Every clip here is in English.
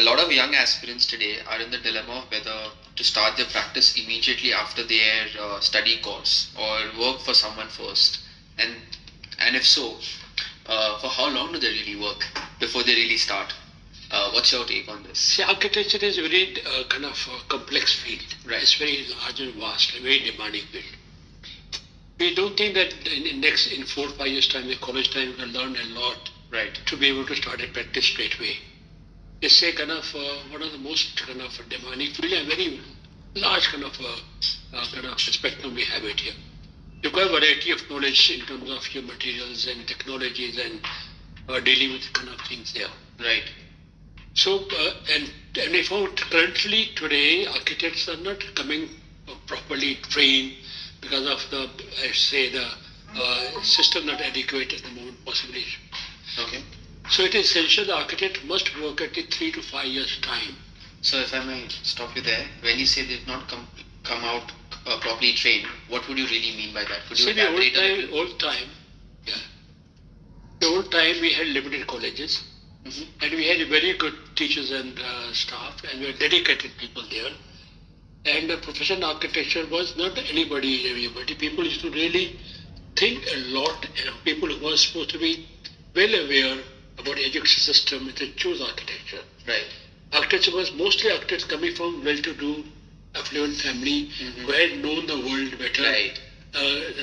a lot of young aspirants today are in the dilemma of whether to start their practice immediately after their study course or work for someone first. And if so, for how long do they really work before they really start? What's your take on this? See, architecture is a very kind of complex field. Right. It's very large and vast, a very demanding field. We don't think that in 4 or 5 years' time, in college time, we can learn a lot. Right. To be able to start a practice straight away. It's a kind of one of the most kind of demanding field, a very large kind of spectrum we have it here. You've got a variety of knowledge in terms of your materials and technologies and dealing with kind of things there. Right. So, and I found currently today, architects are not coming properly trained because of the, I say, the system not adequate at the moment, possibly. Okay. So it is essential the architect must work at 3 to 5 years' time. So if I may stop you there, when you say they've not come out properly trained, what would you really mean by that? Could you elaborate a little? The old time we had limited colleges, and we had very good teachers and staff, and we had dedicated people there. And the professional architecture was not everybody. People used to really think a lot, and people who were supposed to be well aware about the education system and to choose architecture. Right. Architecture was mostly architects coming from well-to-do, affluent family who had known the world better. Right.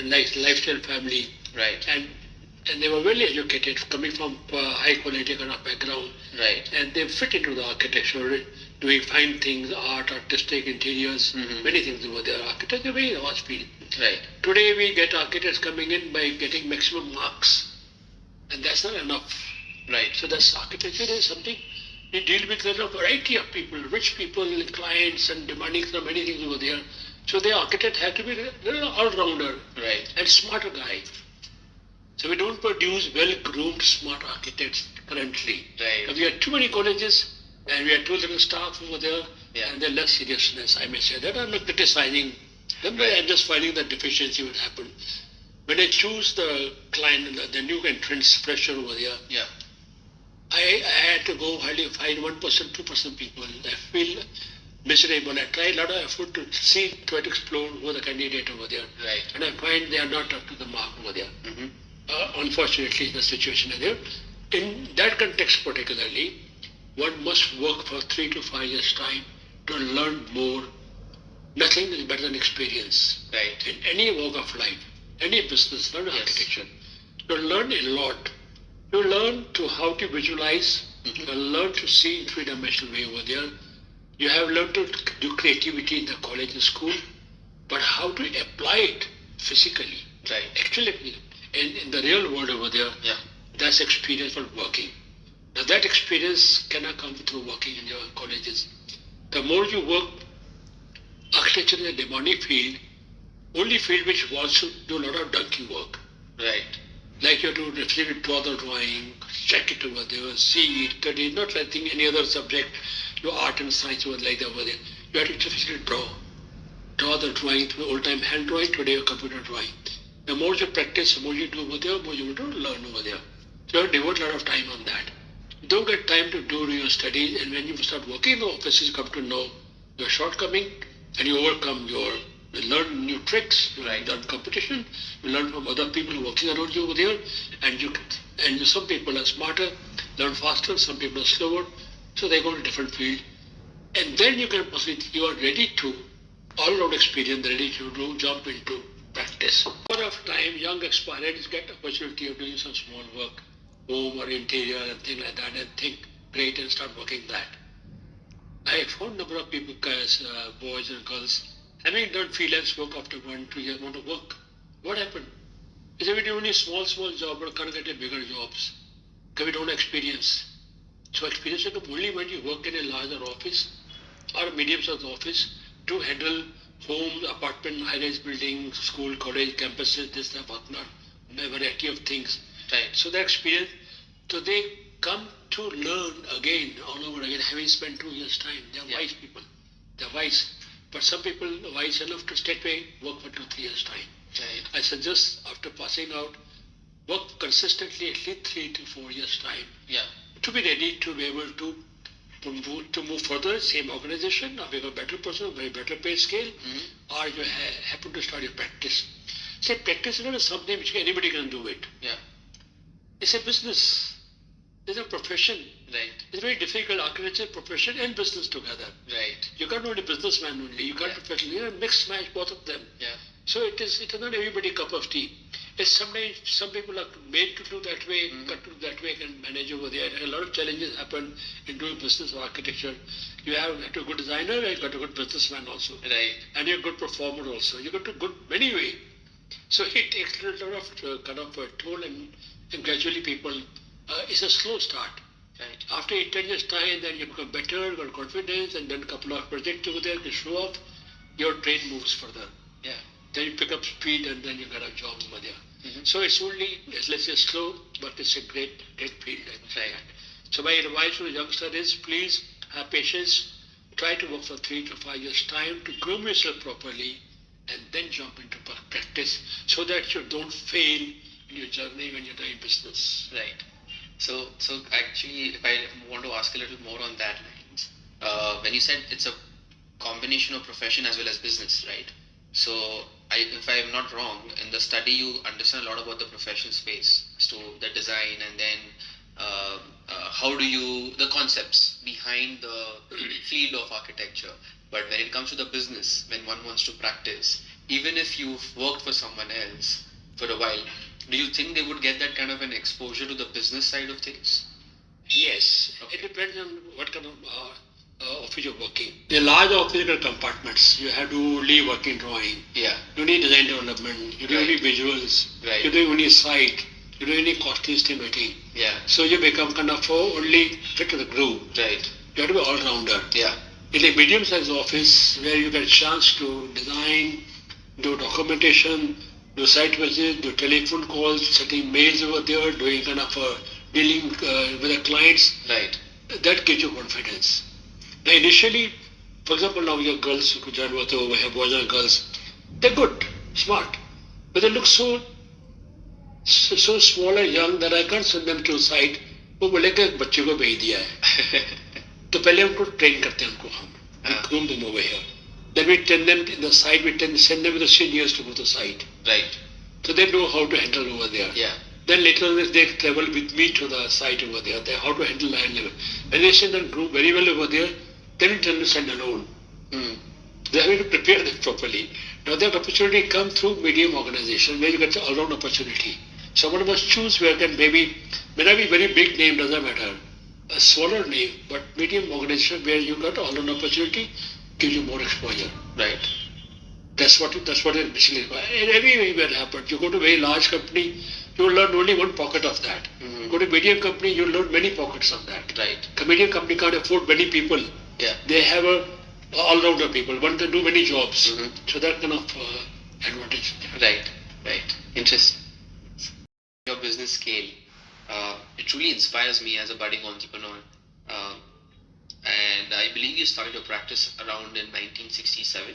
Lifestyle family. Right. And they were well educated, coming from high quality kind of background. Right. And they fit into the architecture, doing fine things, art, artistic, interiors, many things over there. Architecture is a very vast field. Right. Today we get architects coming in by getting maximum marks, and that's not enough. Right. So that's architecture is something we deal with a variety of people, rich people, clients, and demanding so many things over there. So the architect has to be an all-rounder. Right. And smarter guy. So we don't produce well-groomed, smart architects currently. Right. We have too many colleges, and we have too little staff over there, yeah. and they're less seriousness, I may say. That I'm not criticizing them, but I'm just finding that deficiency would happen. When I choose the client, the new entrants, fresher over there, yeah. I had to go find 1%, 2% people. I feel miserable. I try a lot of effort to try to explore who the candidate over there. Right. And I find they are not up to the mark over there. Unfortunately, the situation is there. In that context particularly, one must work for 3 to 5 years' time to learn more. Nothing is better than experience. Right. In any walk of life, any business, not architecture. To learn a lot. You learn to how to visualize, you learn to see in three-dimensional way over there. You have learned to do creativity in the college and school, but how to apply it physically. Right. Actually, in the real world over there, yeah. That's experience for working. Now that experience cannot come through working in your colleges. The more you work, architecture is a demanding field, only field which wants to do a lot of donkey work. Right. Like you have to reflect, draw the drawing, check it over there, see it, study it, not like any other subject, your art and science was like that over there. You have to physically draw the drawing through old-time hand drawing, today your computer drawing. The more you practice, the more you do over there, the more you will learn over there. So you have to devote a lot of time on that. You don't get time to do your studies, and when you start working in the offices, you come to know your shortcoming, and you overcome you learn new tricks, you learn competition, you learn from other people working around you over there, and some people are smarter, learn faster, some people are slower, so they go to a different field. And then you are ready to, all-round experience, ready to jump into practice. A lot of time, young aspirants get opportunity of doing some small work, home or interior and things like that, and think great and start working that. I found a number of people, guys, boys and girls, having done freelance work after 1-2 years, want to work. What happened? They said we do only small job, but can't get a bigger jobs. Because we don't experience. So experience will come only when you work in a larger office or medium-sized office to handle homes, apartment, high-rise buildings, school, college, campuses, this, that, a variety of things. Right. So the experience, so they come to learn again, all over again, having spent 2 years' time. They are wise people. They are wise. But some people are wise enough to stay away, work for 2-3 years' time. Right. I suggest after passing out, work consistently at least 3 to 4 years' time. Yeah. To be ready to be able to to move further, same organization, or become a better person, very better pay scale, or you happen to start your practice. Say practice is not something which anybody can do it. Yeah. It's a business. It's a profession. Right. It's very difficult, architecture, profession and business together. Right. You can't do a businessman only. You can't professional. You mix match both of them. Yeah. So it is not everybody cup of tea. It's sometimes some people are made to do that way, cut to do that way, can manage over there. And a lot of challenges happen in doing business or architecture. You have a good designer and you got a good businessman also. Right. And you're a good performer also. You got a good many way. So it takes a lot of kind of a toll and gradually people, it's a slow start. Right. After 10 years time, then you become better, got confidence, and then a couple of projects over there can show off, your train moves further. Yeah. Then you pick up speed and then you get a job over there. So it's only, let's say slow, but it's a great field. Right. So my advice to the youngster is please have patience, try to work for 3 to 5 years time to groom yourself properly and then jump into practice so that you don't fail in your journey when you're doing business. Right. So actually, if I want to ask a little more on that lines, when you said it's a combination of profession as well as business, right? So if I am not wrong, in the study you understand a lot about the professional space, as to the design and then how do you, the concepts behind the field of architecture. But when it comes to the business, when one wants to practice, even if you've worked for someone else for a while, do you think they would get that kind of an exposure to the business side of things? Yes, it depends on what kind of office you're working. The large office got compartments. You have to only working drawing. Yeah. You need design development. You do only visuals. Right. You do only site. You do only costly estimating. Yeah. So you become kind of only fit to the groove. Right. You have to be all rounder. Yeah. In a medium-sized office where you get a chance to design, do documentation, do site visits, do telephone calls, setting mails over there, doing kind of dealing with the clients. Right. That gives you confidence. Now initially, for example, now your girls who join with over here, boys and girls, they're good, smart, but they look so small and young that I can't send them to a site. वो बोले कि बच्चे को भेज दिया है तो पहले उनको ट्रेन करते हैं उनको हम we groom them over here. Then we send them in the site, send them with the seniors to go to the site. Right. So they know how to handle over there. Yeah. Then later on they travel with me to the site over there. They how to handle land level. When they send them groom very well over there, then we tell them to send alone. They have to prepare them properly. Now that opportunity comes through medium organization where you get the all-round opportunity. Someone must choose where can maybe, may not be very big name, doesn't matter. A smaller name, but medium organization where you got all-round opportunity gives you more exposure. Right. That's what it basically is. And everywhere happens. You go to a very large company, you will learn only one pocket of that. Go to a medium company, you will learn many pockets of that. Right. A medium company can't afford many people. Yeah. They have all-rounder people. One can do many jobs. So that kind of advantage. Right. Right. Interesting. Your business scale, it truly inspires me as a budding entrepreneur. And I believe you started your practice around in 1967.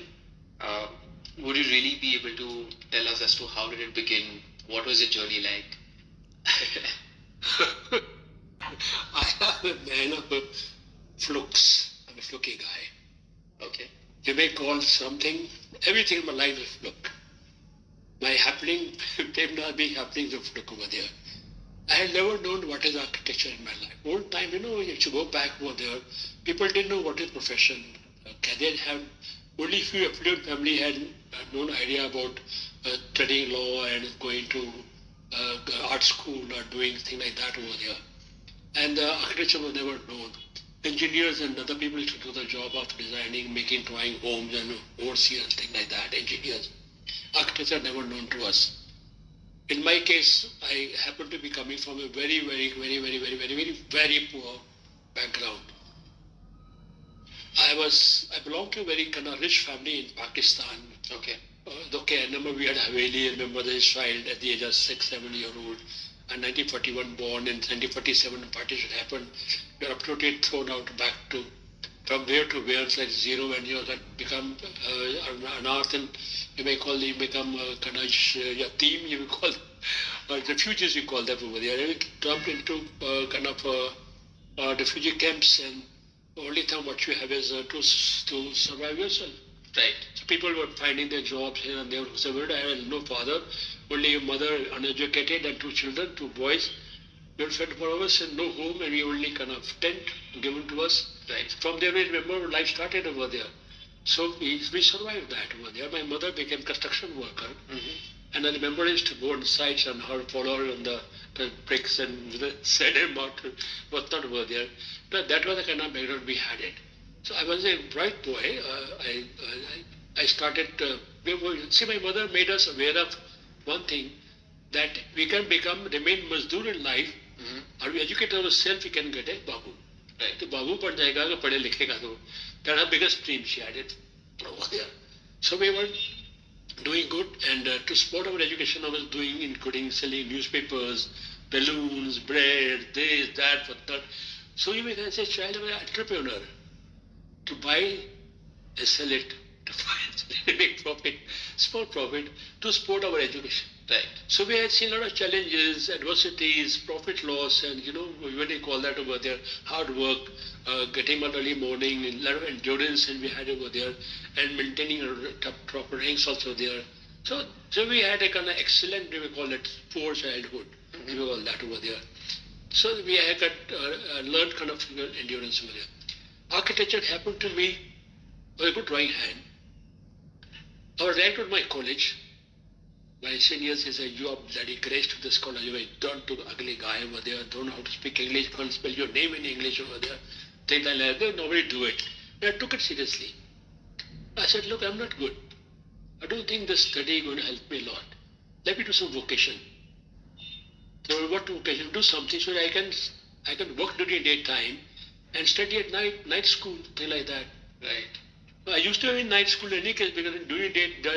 Would you really be able to tell us as to how did it begin? What was your journey like? I am a man of flukes. I'm a fluky guy. Okay. You may call something, everything in my life is fluke. My happening may not be happening to fluke over there. I had never known what is architecture in my life. Old time, if you go back over there, people didn't know what is profession. Okay, they have only few affluent family had no idea about studying law and going to art school or doing things like that over there. And architecture was never known. Engineers and other people used to do the job of designing, making drawing homes and overseers and things like that, engineers. Architecture never known to us. In my case, I happen to be coming from a very poor background. I belong to a very kind of rich family in Pakistan. Okay. I remember we had Haveli, and my mother's child at the age of 6, 7 year old. And 1941 born, and 1947 partition happened. You're uprooted, thrown out back to, from where to where, it's like zero, and that become anath, and you may call them, become kind of yatim, you may call refugees, you call them over there. You dumped into kind of refugee camps, and The only thing what you have is to survive yourself. Right. So people were finding their jobs here and there. So I had no father, only a mother, uneducated, and two children, two boys. We were fed for us and no home, and we only kind of tent given to us. Right. From there, we remember life started over there. So we survived that over there. My mother became construction worker, and I remember I used to go on sites and her follow her on the bricks and the sand and mortar was not over there. But that was the kind of background we had it. So I was a bright boy. I started. See, my mother made us aware of one thing, that we can remain mazdoor in life, or we educate ourselves, we can get a babu. Right? The babu पढ़ जाएगा अगर पढ़े लिखेगा तो. That was the biggest dream she had it over there. So we were doing good, and to support our education, I was doing, including selling newspapers, balloons, bread, this, that, for that. So even as a child, I was an entrepreneur. To buy and sell it, to make profit, small profit, to support our education. Right. So we had seen a lot of challenges, adversities, profit loss, and what do you call that over there? Hard work, getting up early morning, and a lot of endurance, and we had over there, and maintaining proper ranks also there. So we had a kind of excellent, we call it, poor childhood. We call that over there. So we had got learned kind of endurance over there. Architecture happened to me with a good drawing hand. I was ranked at my college. My seniors said, "You are bloody grace to this college. You are turned to the ugly guy over there. Don't know how to speak English. Can't spell your name in English over there. Things like that. Nobody do it." And I took it seriously. I said, "Look, I'm not good. I don't think this study is going to help me a lot. Let me do some vocation." So what vocation? Do something so that I can work during daytime and study at night school, thing like that. Right. I used to have in night school in any case, because during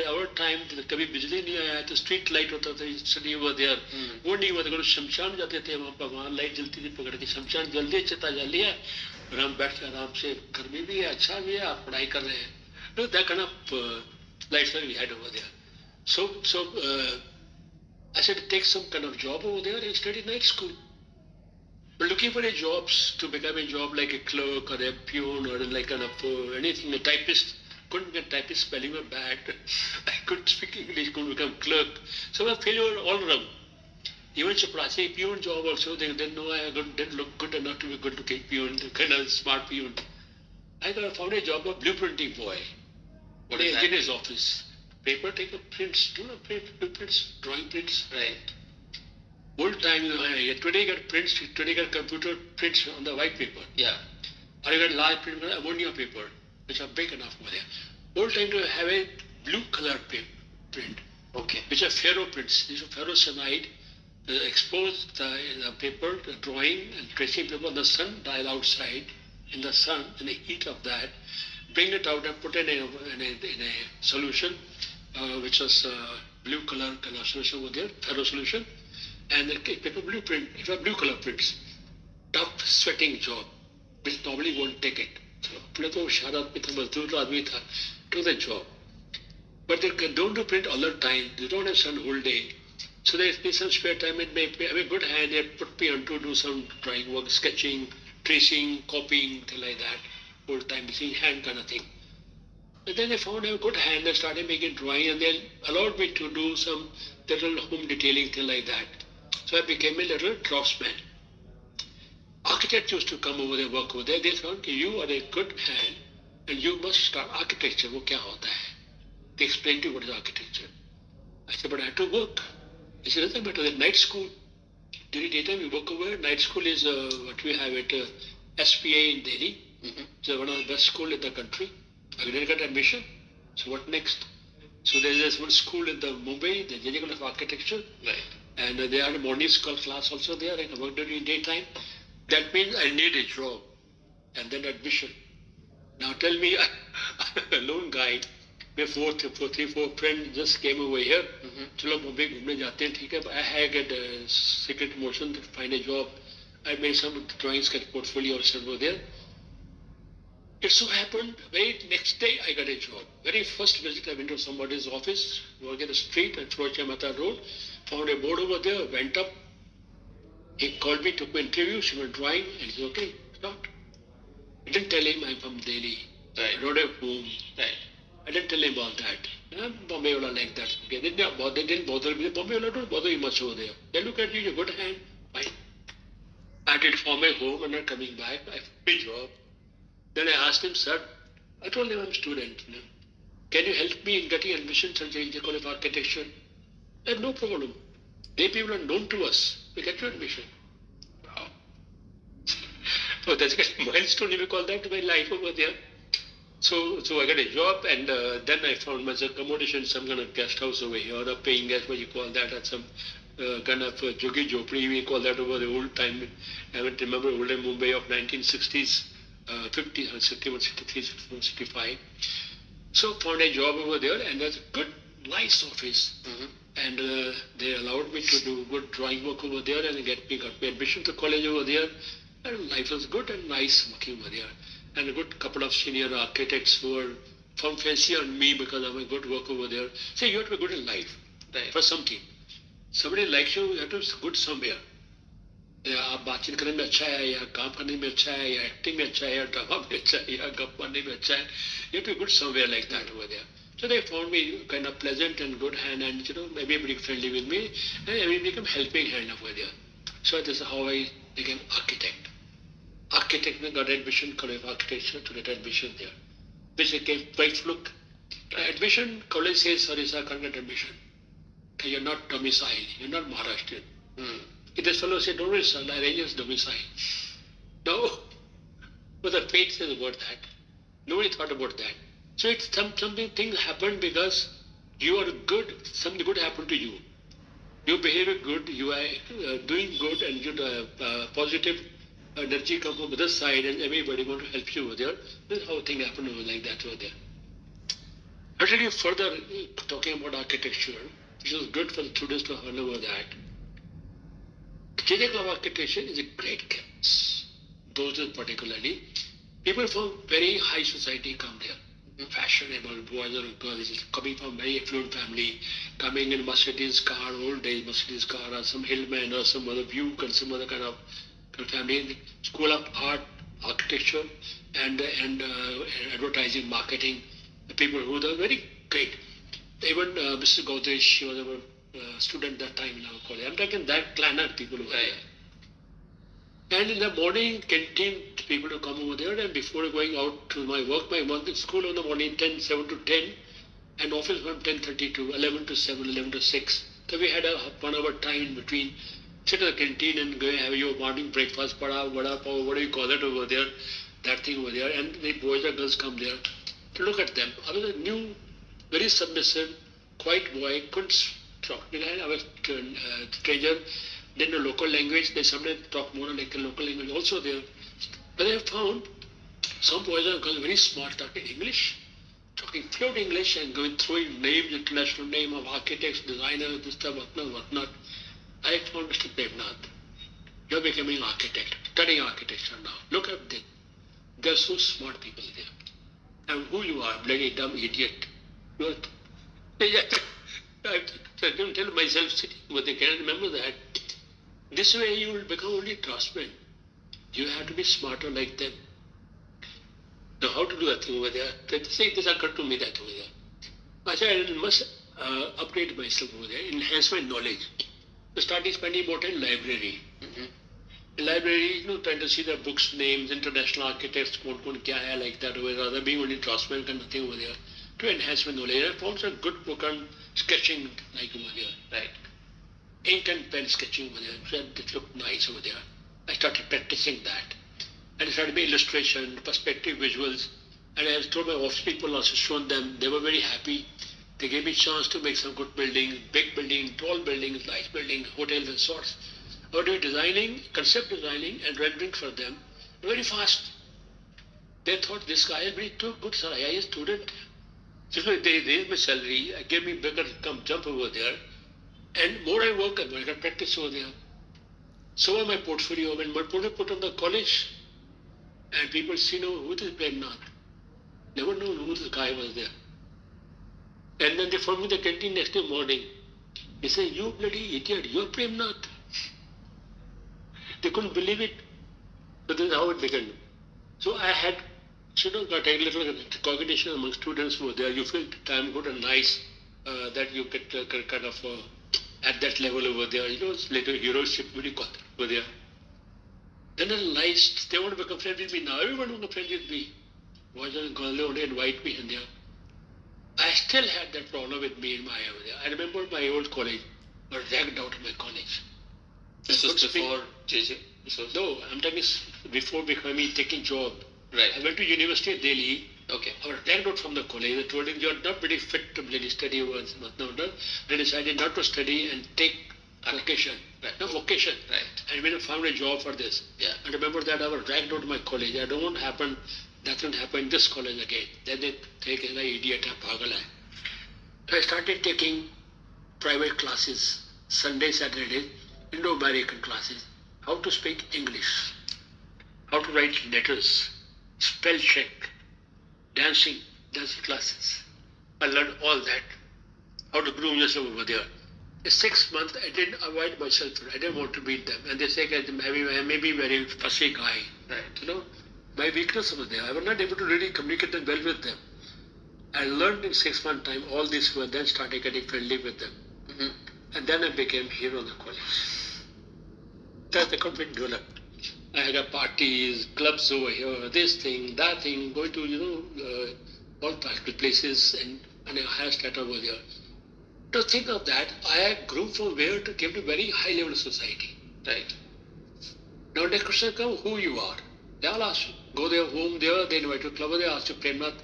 our time, कभी बिजली नहीं आया तो street light होता था, study over there. वो नहीं हुआ तो शमशान जाते थे वहाँ पर, वहाँ लाइट जलती थी, पकड़ के शमशान जल दिया, चिता जल लिया, और हम बैठ के आराम से, गर्मी भी है, अच्छा भी है, आप पढ़ाई कर रहे हैं. No, that kind of lifestyle we had over there. So I said, take some kind of job over there and study night school. But looking for a jobs to become a job like a clerk or a peon or like kind of anything, a typist. Couldn't get typist, spelling was bad. I couldn't speak English, couldn't become clerk. So I was failure all around. Even Chaprasi peon job also, they didn't know I didn't look good enough to be good looking peon, kind of smart peon. I found a job of blueprinting boy. What in is the that? engineer's office. Paper taker prints, blueprints, drawing prints. Right. Old time, today you got prints, today you got computer prints on the white paper. Yeah. Or you got large print on ammonia paper, which are big enough over there. Old time to have a blue color print, Okay. which are ferro prints. These are ferrocyanide, expose the paper, the drawing and tracing paper on the sun, dial outside in the sun, in the heat of that, bring it out and put it in a solution, which was blue color solution over there, ferro solution. And the paper blueprint, it was blue color prints. Tough sweating job, which normally won't take it. So, पहले तो शराब में था, मजदूर आदमी था, took the job. But they don't do print all the time. They don't have sun whole day. So they need some spare time and I have a good hand. They put me on to do some drawing work, sketching, tracing, copying, things like that. Whole time, missing hand kind of thing. And then they found I have a good hand. They started making drawing and they allowed me to do some little home detailing, thing like that. So I became a little draftsman. Architects used to come over there, work over there. They thought, you are a good hand and you must start architecture. वो क्या होता है? They explained to me what is architecture. I said, but I have to work. He said, nothing better than night school. During daytime we work over. Night school is what we have at SPA in Delhi. It's one of the best schools in the country. I didn't get admission. So what next? So there's this one school in the Mumbai, the School of Architecture. Right. And they had a morning school class also there, and I worked during daytime. That means I need a job and then admission. Now tell me, I'm a lone guy, my three, four friends just came over here. चलो मुंबई घूमने जाते हैं, ठीक है? I had a secret motion to find a job. I made some drawings, sketch portfolio also over there. It so happened, very next day I got a job. Very first visit I went to somebody's office, working in the street at Firoz Mata Road, found a board over there, went up. He called me, took my interview, she was drawing, and he said, okay, start. I didn't tell him I'm from Delhi. Right. I don't have home. Right. I didn't tell him about that. Bombay wala like that. Okay. They didn't bother me. Bombay wala don't bother you much over there. They look at you, you're good hand, fine. I did for my home and not coming back. I found a job. Then I asked him, sir, I told him I'm a student. Can you help me in getting admission to the College of Architecture? I said, no problem. They people are known to us. We get your admission. Wow. So that's a milestone, if you call that, my life over there. So I got a job, and then I found myself accommodation, some kind of guest house over here, or a paying guest, what you call that, at some kind of joggi jopri, we call that over the old time. I don't remember old Mumbai of 1960s, 50, 61, 63, 64, 65. So found a job over there, and there's a good, nice office. And they allowed me to do good drawing work over there, and got me admission to college over there. And life was good and nice working over there. And a good couple of senior architects who were from fancy on me because of my good work over there. Say, you have to be good in life, right, for something. Somebody likes you, you have to be good somewhere. या आप बातचीत करने में अच्छा है, या काम करने में अच्छा है, या एक्टिंग में अच्छा है, या ड्रामा में अच्छा है, या गप मारने में अच्छा है. You have to be good somewhere like that over there. So they found me kind of pleasant and good hand, and maybe pretty friendly with me, and I became helping hand over there. So this is how I became architect. Architect got admission, College of Architecture, to get admission there. Which became quite fluke. Admission, college says, sorry sir, can't get admission. Okay, you're not domiciled, you're not Maharashtrian. This fellow said, don't worry sir, I arrange his domicile. No, but the fate says about that. Nobody thought about that. So it's something things happened because you are good, something good happened to you. You behave good, you are doing good, and you positive energy come from the other side, and everybody want to help you over there. This is how things happen over like that over there. I'll tell you further, talking about architecture, which is good for the students to learn over that. Clinical of architecture is a great campus. Those are particularly people from very high society come there. Fashionable boys or girls coming from very affluent family, coming in Mercedes car, old days Mercedes car, or some Hillman or some other Buick or some other kind of family. School of art, architecture, and advertising, marketing. The people who are very great. Even Mr. Gaudesh, he was our student that time in our college. I'm talking that planet people over there. And in the morning, canteen, people will come over there, and before going out to my work school in the morning, 7 to 10, and office from 10:30 to 11 to 7, 11 to 6. So we had a 1 hour time in between. Sit at the canteen and go have your morning breakfast, vada pav, what do you call it over there, that thing over there, and the boys and girls come there to look at them. I was a new, very submissive, quiet boy, couldn't talk. I was a stranger. Then the local language, they sometimes talk more like the local language also there. But I found some boys and girls very smart talking English, talking fluent English and going through names, international name of architects, designers, this stuff, whatnot. I found Mr. Prem Nath. You're becoming an architect, studying architecture now. Look at them. They're so smart people there. And who you are, bloody dumb idiot. You're I don't tell myself sitting, but they can't remember that. This way you will become only craftsmen. You have to be smarter like them. Now how to do that thing over there? Say this occurred to me that over there. I said I must upgrade myself over there, enhance my knowledge. So starting spending more time in library. In library, trying to see the books, names, international architects, what kya hai, like that over there, rather being only draftsman kind of thing over there, to enhance my knowledge. I found a good book on sketching like over there. Right. Ink and pen sketching over there. It looked nice over there. I started practicing that. And I started making illustration, perspective visuals. And I told my office people, also shown them, they were very happy. They gave me a chance to make some good buildings, big buildings, tall buildings, nice buildings, hotels and sorts. I was doing designing, concept designing and rendering for them very fast. They thought this guy is very too good, sir. I am a student. So they raised my salary, gave me bigger jump over there. And more I work, I can practice over there. So my portfolio, when my portfolio put on the college, and people see, who is Prem Nath? Never know who this guy was there. And then they found me in the canteen next day morning. They say, you bloody idiot, you're Prem Nath. They couldn't believe it. But this is how it began. So I had, got a little recognition among students who were there. You feel damn good and nice that you get kind of at that level over there. It's little heroship, what do you call it, over there. Then I realized they want to become friends with me now. Everyone want to become friends with me. Why don't they want to invite me in there? I still had that problem with me in my area. I remember my old college. I was dragged out of my college. This was before JJ? No, I'm talking before becoming taking job. Right. I went to University of Delhi. Okay. I was dragged out from the college. They told him you're not very fit to really study. I decided not to study and take vocation. Right. No vocation. Right. And when I found a job for this. Yeah. And remember that I was dragged out of my college. I don't want to happen. That won't happen in this college again. Then they take an idiot, pagal hai. So I started taking private classes, Sunday, Saturday, Indo-American classes, how to speak English, how to write letters, spell check, dancing classes. I learned all that, how to groom yourself over there. In 6 months, I didn't avoid myself. I didn't want to meet them. And they say I may be very fussy guy. Right. My weakness was there. I was not able to really communicate well with them. I learned in 6 months' time all these were then started getting friendly with them. Mm-hmm. And then I became hero of the college. That's the confidence developed. I got parties, clubs over here, this thing, that thing, going to, all practical places and a higher status over there. To think of that, I grew from where to came to very high level of society. Right. Now the question comes who you are. They all ask you, go there, whom there, they invite you to club, they ask you, Prem Nath,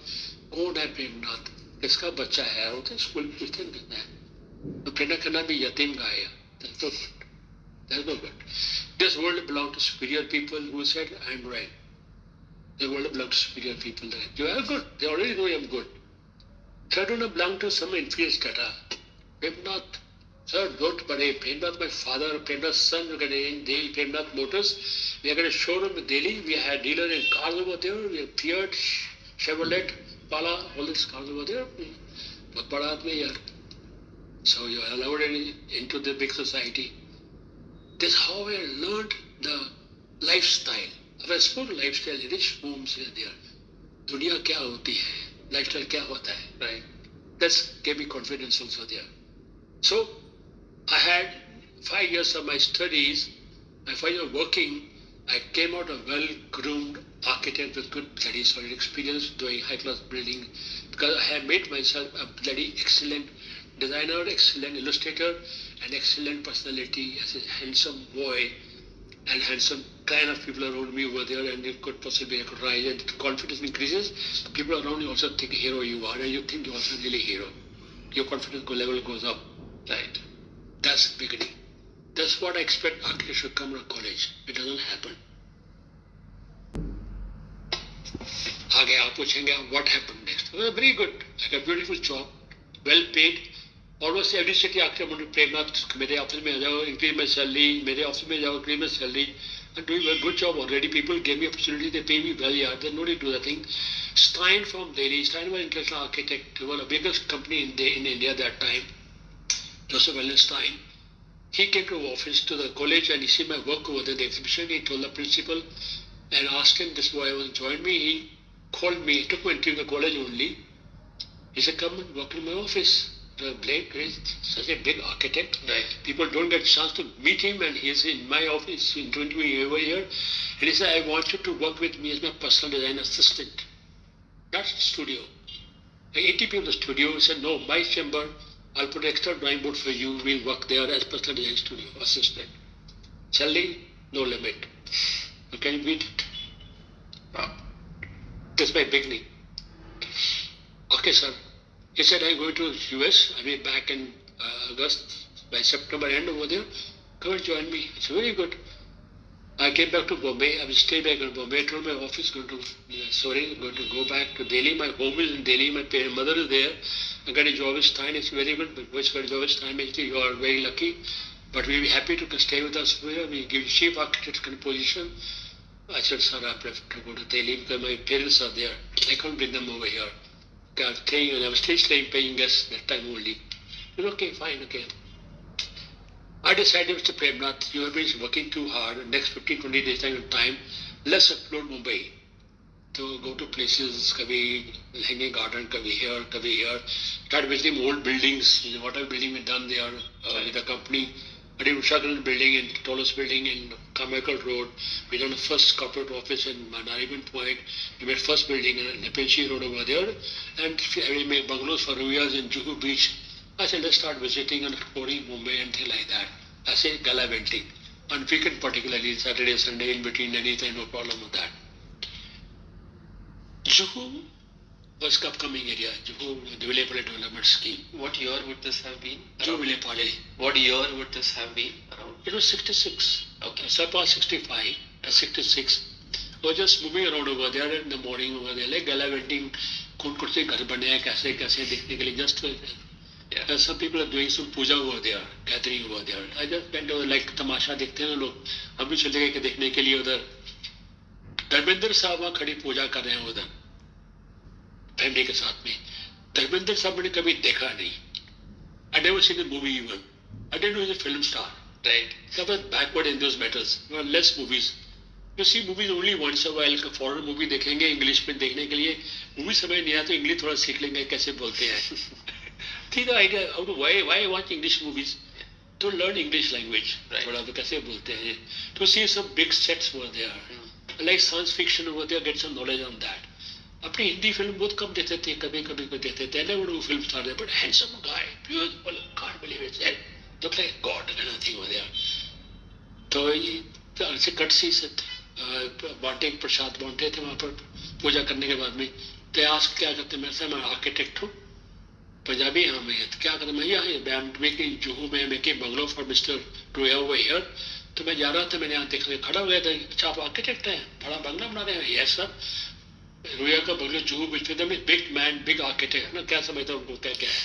कौन है प्रेम नाथ किसका बच्चा है वो तो school में पूछते रहता है तो प्रेरणा करना भी यतीम का है that's no good this world belongs to superior people who said I'm right the world belongs to superior people you are good they already know I'm good so I don't belong to some inferior strata Prem Nath sir don't worry Prem Nath my father Prem Nath's son we're going to in Delhi Prem Nath Motors we are going to showroom in Delhi we had dealer in cars over there we have Fiat Chevrolet Pala, all these cars over there, but bada aadmi yaar. So you are allowed into the big society. This is how I learned the lifestyle. Of a small lifestyle, rich homes are there. Dunya kya hoti hai? Lifestyle kya hota hai? Right. That gave me confidence also there. So I had 5 years of my studies. My 5 years of working, I came out a well-groomed architect with good bloody solid experience doing high-class building because I had made myself a bloody excellent designer, excellent illustrator, and excellent personality as a handsome boy and handsome kind of people around me over there and it could possibly I could rise and the confidence increases. People around you also think hero you are and you think you're also really hero. Your confidence level goes up. Right. That's the beginning. That's what I expect architects should come to college. It doesn't happen. आगे आप पूछेंगे what happened next? Well, very good. I got a beautiful job, well paid. Almost every city architect wanted Prem Nath मेरे office में आ जाओ, increase my salary. मेरे office में जाओ, increase my salary. I'm doing a good job already. People gave me opportunity. They pay me well. Yeah, there's no need to do that thing. Stein from Delhi. Stein was an international architect. He was the biggest company in India that time. Joseph Stein. He came to office to the college and he see my work over there, the exhibition. He told the principal and asked him, this boy was joined me. He called me, he took me into the college only. He said, come and work in my office. Blake is such a big architect. Right. People don't get a chance to meet him and he's in my office, interviewing me over here. And he said, I want you to work with me as my personal design assistant. Not studio. 80 people in the studio. He said, no, my chamber, I'll put an extra drawing board for you. We'll work there as personal design studio assistant. Salary, no limit. You can beat it. Wow. That's my beginning. Okay, sir. He said, I'm going to US. I'll be back in August. By September end over there. Come and join me. It's very good. I came back to Bombay. I will stay back in Bombay. I told my office, going to go back to Delhi. My home is in Delhi. My mother is there. I got a job in Stein. It's very good. My voice got a job in Stein. Actually, you are very lucky. But we'll be happy to stay with us here. We give chief architect kind of position. I said, sir, I prefer to go to Delhi because my parents are there. I can't bring them over here. I was staying paying guests that time only. He said, okay, fine, okay. I decided, Mr. Prem Nath, you have been working too hard. Next 15, 20 days time, let's explore Mumbai. to go to places, kabhi hanging garden, kabhi here, start visiting old buildings, whatever building we done there with the company. I did Ushagan building and tallest building in Carmichael Road. We done the first corporate office in Nariman Point. We made first building in Nepenshi Road over there. And we made bungalows for years in Juhu Beach. I said, let's start visiting and exploring Mumbai and things like that. I said, gallivanting. On weekend particularly, Saturday, Sunday, in between, anytime, no problem with that. Juhu was upcoming area, Juhu Development Scheme. What year would this have been? Juhu Pale. What year would this have been around? It was 66. Okay. Surpassed 65, 66. I was just moving around over there in the morning over there, like gallivanting, कौन कौन से घर बने हैं कैसे कैसे देखने के लिए just some people are doing some puja over there, gathering over there. I just went over like तमाशा देखते हैं ना लोग, हम भी चले गए देखने के लिए उधर. धर्मेंद्र साहब वहाँ खड़ी पूजा कर रहे हैं उधर फैमिली के साथ में. धर्मेंद्र साहब मैंने कभी देखा नहीं. I never seen a movie even. I didn't know he's a film star. Right. I was backward in those matters. There were less movies. You see movies only once a while. Foreign movie देखेंगे English में देखने के लिए. Movie समझ नहीं आया तो English थोड़ा सीख लेंगे कैसे बोलते हैं. See the idea how to why watch English movies? To learn English language. Right. थोड़ा तो कैसे बोलते हैं. To see some big sets over there. Like science fiction over there, get some knowledge on that. अपनी Hindi film बहुत कम देते थे, कभी कभी को देते थे. Never would film star there, but handsome guy, beautiful, can't believe it. Look like God kind of thing over there. तो ये से कटसी से बांटे प्रसाद बांटे थे वहाँ पर पूजा करने के बाद में. तो आज क्या करते मैं से मैं आर्किटेक्ट हूँ पंजाबी. हाँ मैं क्या करता मैं यहाँ मेकिंग जुहू में मेकिंग बंगलो फॉर मिस्टर रोया ओवर हियर. तो मैं जा रहा था मैंने यहाँ देखने खड़ा हो गया था. अच्छा आप आर्किटेक्ट हैं बड़ा बंगला बना रहे हैं. Yes sir. रोया का बंगला जुहू बीच में बिग मैन बिग आर्किटेक्ट ना क्या समझता उनको क्या क्या है.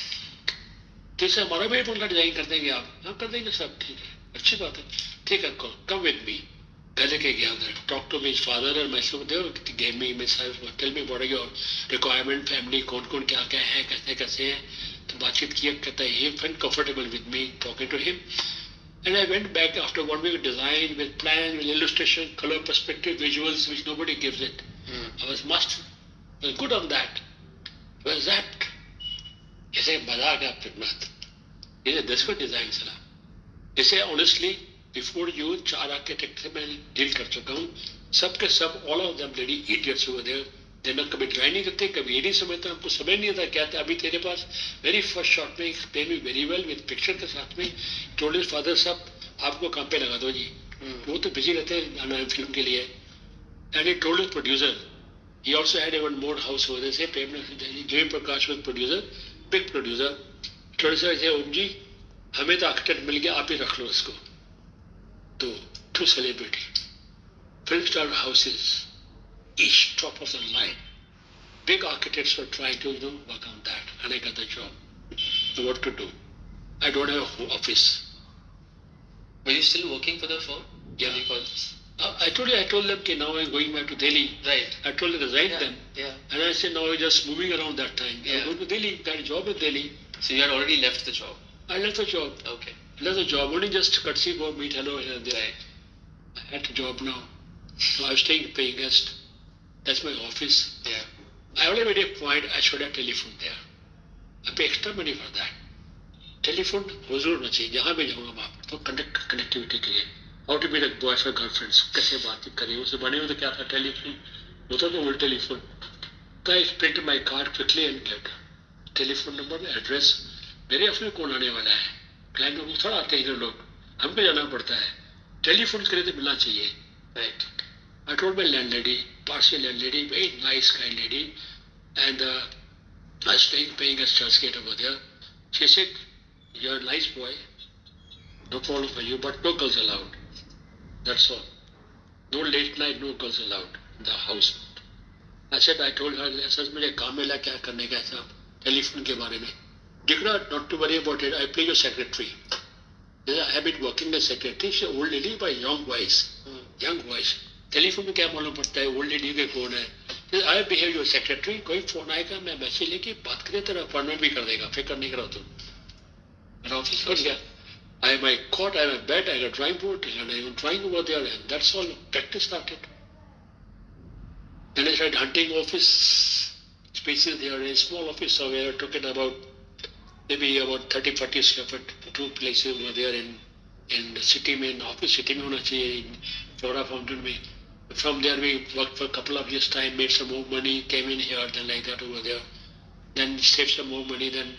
जैसे हमारा भी बंगला डिजाइन कर देंगे आप. हाँ कर देंगे सब ठीक है अच्छी बात है ठीक है कम विद मी. घर लेके गया उधर टॉक टू मिस फादर और मैसेज देव गेम में miss tell me what are your requirement family कौन कौन क्या क्या है कैसे कैसे हैं. तो बातचीत किया कहता है he felt comfortable with me talking to him. And I went back after 1 week design with plan, with illustration, color perspective, visuals, which nobody gives it. I was good on that. Was that? He said, मजाक है Ar.Prem Nath. He said, this was design सला. He said, honestly, before you, 4 architects से मैं deal कर चुका हूँ. सबके सब, all of them bloody idiots over there. मैं कभी ड्राई नहीं करते कभी ये नहीं समझता हमको समझ नहीं आता क्या था. अभी तेरे पास वेरी फर्स्ट शॉट में explain me very well with picture के साथ में टोल्ड हिज फादर साहब आपको काम पे लगा दो जी. वो तो बिजी रहते हैं गाना फिल्म के लिए. And he told his producer he also had one more house over there say Jai Prakash was producer big producer. Producer say Om जी हमें तो आर्किटेक्ट मिल गया आप ही रख लो इसको. तो two celebrity film star houses each top of the line. Big architects were trying to work on that, and I got the job. So what to do? I don't have a home office. Were you still working for the firm? Yeah. I told them that now I'm going back to Delhi. Right. I told them to resign them. Yeah. And I said now I'm just moving around that time. Yeah. I'm going to Delhi. Got a job in Delhi. So you had already left the job? I left the job. Okay. I left the job. Only just courtesy go meet hello here and there. Right. I had a job now. So I was staying paying guest. That's my office. Yeah. I already made a point I should have telephone there. I pay extra money for that. Telephone हुजूर होना चाहिए जहाँ भी जाऊँगा वहाँ पर. तो connectivity के लिए how to meet a boys और गर्लफ्रेंड्स कैसे बातचीत करें उसे बने हुए तो क्या था टेलीफोन होता तो ओल्ड टेलीफोन. तो I print my card quickly and get telephone number address. मेरे ऑफिस कौन आने वाला है क्लाइंट लोग थोड़ा आते हैं लोग हमको जाना पड़ता है. टेलीफोन करे तो मिलना चाहिए. Right. I told my landlady, partial landlady, very nice, kind lady, and I was paying a church gate over there. She said, "You're a nice boy, no problem for you, but no girls allowed. That's all. No late night, no girls allowed in the house." I said, I told her, "sir मुझे काम मिला क्या करने का साहब telephone के बारे में." Dikra, not to worry about it. I play your secretary. I have been working as secretary. She's an old lady by young voice, young voice. Telephone में क्या मालूम पड़ता है ओल्ड लेडी के कौन है. आई बिहेव योर सेक्रेटरी कोई phone आएगा मैं मैसेज लेके बात करें तेरा अपॉइंटमेंट भी कर देगा फिक्र नहीं करो तुम. मेरा ऑफिस हो गया. I my cot I my bed I drawing board and I drawing over there and that's all. Practice started. Then I started hunting office spaces there. A small office somewhere, took it about maybe about 30, 40 square foot, two places were there in the city main office, city में होना चाहिए in Flora Fountain में. From there we worked for a couple of years time, made some more money, came in here, then like that over there. Then saved some more money, then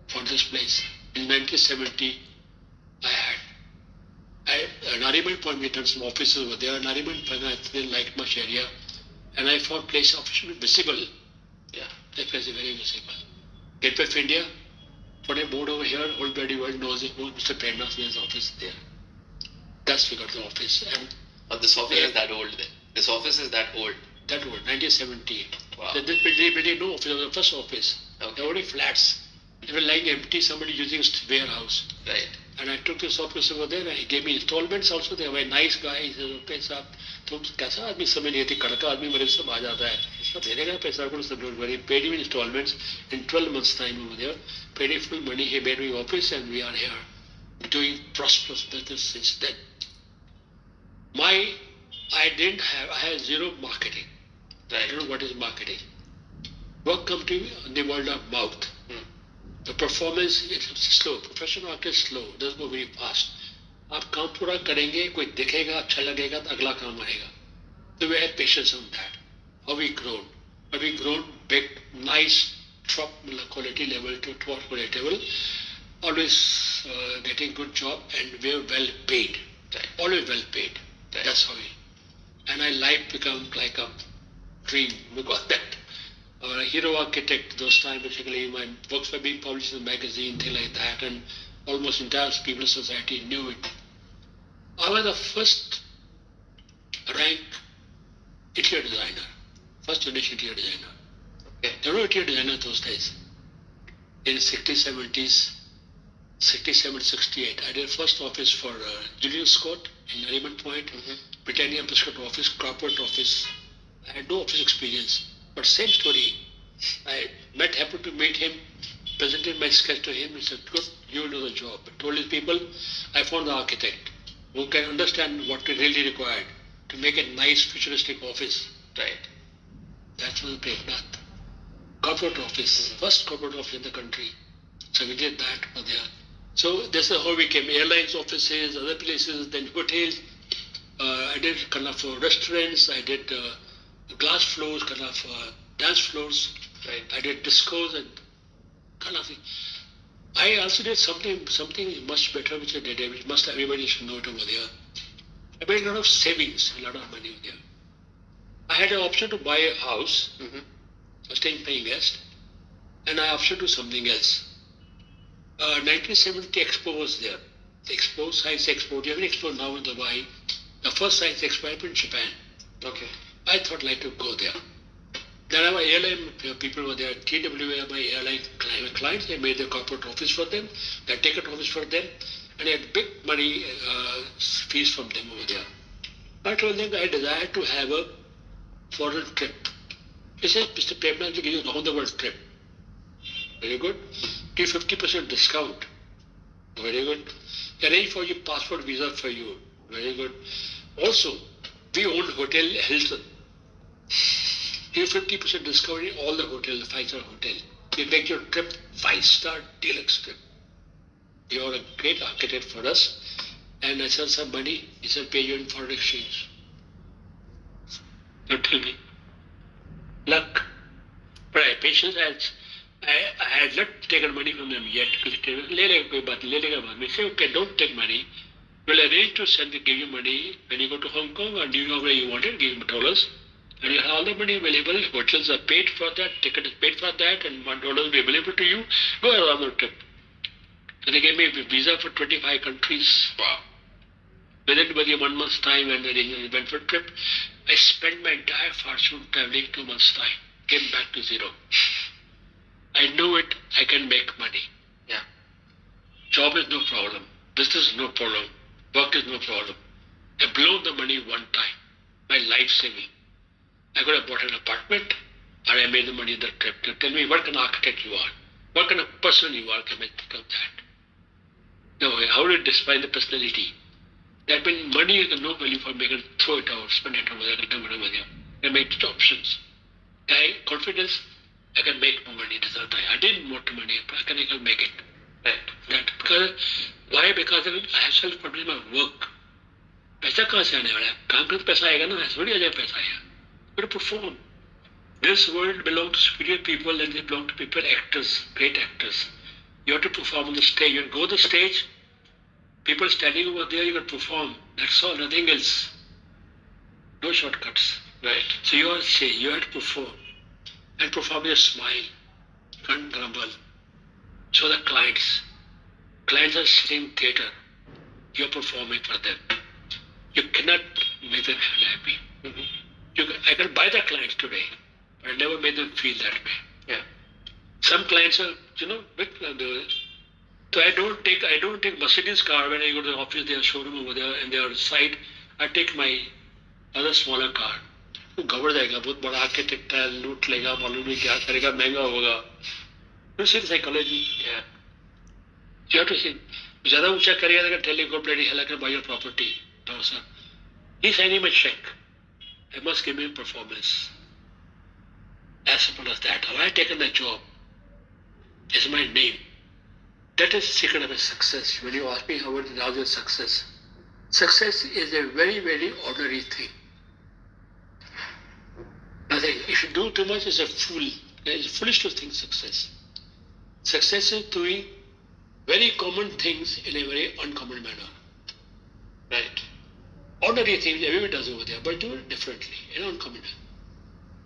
for this place. In 1970, I had Nariman Point, we done some offices over there. Nariman Point, I didn't like much area. And I found place officially visible. Yeah. That place is very visible. Gateway of India, put a board over here, whole bloody world knows it, Mr. Prem Nath's office there. That's we got the office. And oh, this office is that old then? This office is that old? That old, 1970. Wow. They built no office, it was the first office. Okay. There were only flats. They were lying empty, somebody using warehouse. Right. And I took this office over there and he gave me installments also. They were a nice guy. He said, okay, sir, तुम कैसा आदमी समय नहीं थी कड़का आदमी मेरे सब आ जाता है सब दे देगा पैसा को सब don't worry. Paid him in installments in 12 months time over there. Paid him full money. He made me office and we are here doing prosperous business since then. I had zero marketing. Right. I don't know what is marketing. Work come to me on the world of mouth. The performance is slow. Professional work is slow. It doesn't go very fast. आप काम पूरा करेंगे कोई देखेगा अच्छा लगेगा तो अगला काम आएगा. So we have patience on that. How we grown? How we grown big, nice, top quality level to top quality level. Always getting good job and we're well paid. Right. Always well paid. Right. That's how we. And I life become like a dream because that. A hero architect those times basically my books were being published in a magazine, thing like that, and almost entire people in society knew it. I was the first rank interior designer, first generation interior designer. Okay. There were interior designers those days. In 60s, 70s, 67, 68, I did first office for Julian Scott in Nariman Point, Britannia Prescott office, corporate office. I had no office experience. But same story. I happened to meet him, presented my sketch to him. He said, good, you will do the job. I told his people, I found the architect who can understand what is really required to make a nice futuristic office. Right. That was Ar.Prem Nath. Corporate office, first corporate office in the country. So we did that for there. So this is how we came. Airlines offices, other places, then hotels. I did kind of restaurants, I did glass floors, kind of dance floors. Right. I did discos and kind of thing. I also did something much better which I did, which must everybody should know it over there. I made a lot of savings, a lot of money over there. I had an option to buy a house, I was staying paying guest, and I option to something else. 1970 Expo was there. The Expo, Science Expo, you have an Expo now in Dubai. The first Science Expo happened in Japan. Okay. I thought like to go there. Then our airline people were there. TWA, my airline clients, I made the corporate office for them, the ticket office for them, and I had big money fees from them over there. I told them I desired to have a foreign trip. He said, Mr. Prem Nath will give you a round the world trip. Very good. Give 50% discount. Very good. Arrange for your passport visa for you. Very good. Also, we own Hotel Hilton. Give 50% discount in all the hotels, the 5-star hotel. We make your trip 5-star deluxe trip. You are a great architect for us. And I said some money, he said pay you in foreign exchange. Now tell me. Luck. But I had patience. I had not taken money from them yet. Because they say, okay, don't take money. We'll arrange to give you money when you go to Hong Kong or New York where you want it, give them dollars. And you have all the money available, hotels are paid for that, ticket is paid for that, and $1 will be available to you. Go around the trip. So they gave me a visa for 25 countries. Wow. Within 1 month's time and I went for a trip. I spent my entire fortune traveling 2 months' time. Came back to zero. I knew it, I can make money. Yeah. Job is no problem. Business is no problem. Work is no problem. I blew the money one time. My life saving. I could have bought an apartment and I made the money in the trip. To tell me what kind of architect you are. What kind of person you are can I become that. Now, how do you define the personality? That means money is no value for me. I can throw it out, spend it over there, over there. I made options. Confidence, I can make more money this other time. I didn't want money, but I can make it. Right. Because, why? Because I have self-confidence in my work. पैसा कहाँ से आने वाला है? काम करके पैसा आएगा ना, ऐसे थोड़ी आ जाए पैसा आएगा. You have to perform. This world belongs to superior people and they belong to people, actors, great actors. You have to perform on the stage. You go to the stage, people standing over there, you got to perform. That's all, nothing else. No shortcuts. Right. So you have to perform. And perform your smile. Can't grumble. So the clients are sitting in theatre. You're performing for them. You cannot make them happy. I can buy the clients today, but I never made them feel that way. Yeah. Some clients are, big. So I don't take Mercedes car when I go to the office, their showroom over there, and their site. I take my other smaller car. वो घबरा जाएगा, बहुत बड़ा architect है, लूट लेगा, मालूम नहीं क्या करेगा, महंगा होगा. You see the psychology. Yeah. You have to see. ज़्यादा ऊंचा करेगा तो tell you go bloody hell, I can buy your property. No sir. He's signing my check. I must give him performance. As simple as that. Have I taken the job? Is my name. That is the secret of a success. When you ask me how is your success? Success is a very, very ordinary thing. Nothing. If you do too much, it's a fool. It's foolish to think success. Success is doing very common things in a very uncommon manner. Right. Ordinary things everyone does over there, but do it differently, in an uncommon manner.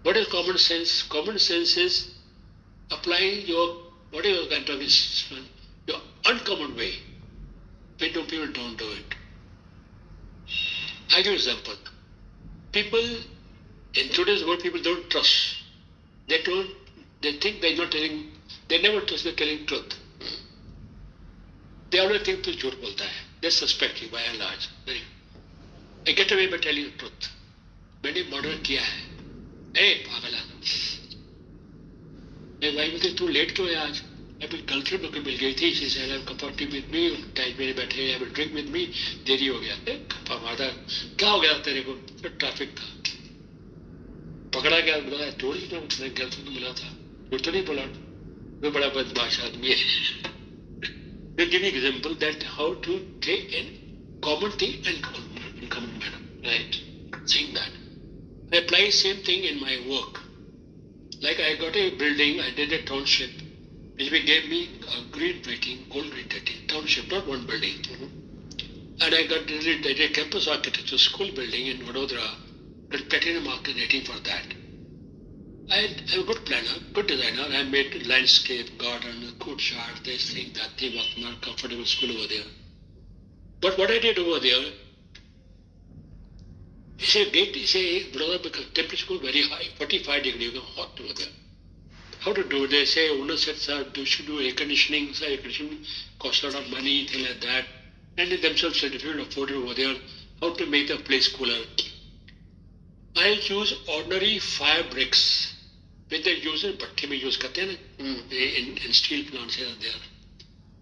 What is common sense? Common sense is applying your whatever kind of your uncommon way. People don't do it. I give an example. People in today's world, people don't trust. They think they're not telling. They never trust they're telling truth. They always think to झूठ बोलता है. They suspect you by and large. I get away by telling the truth. मैंने murder किया है. पागल आदमी. भाई बोलते तू लेट क्यों है आज? अभी गर्लफ्रेंड मुझे मिल गई थी. She said I'm comforting with me. Time मेरे बैठे have a drink with me. देरी हो गया. मादा क्या हो गया तेरे को? फिर ट्रैफिक था. पकड़ा गया. बोला थोड़ी तो मेरे गर्लफ्रेंड को मिला था. कुछ तो नहीं बोला. वो बड़ा बदमाश आदमी है. They give me example that how to take a common thing and in common manner. Right. Saying that. I apply same thing in my work. Like I got a building, I did a township, which gave me a green rating, gold green rating, township, not one building. And I did a campus architecture school building in Vadodara, got platinum market rating for that. I'm a good planner, good designer. I made landscape, garden, courtyard, this thing, that thing, more comfortable school over there. But what I did over there, because temperature was very high, 45 degrees, hot over there. How to do it? They say owner said, sir, you should do air conditioning. Sir, air conditioning costs a lot of money, things like that. And they themselves said, if you don't afford it over there, how to make the place cooler? I use ordinary fire bricks. Which they use in bhatti mein use karte hain in steel plants here and there,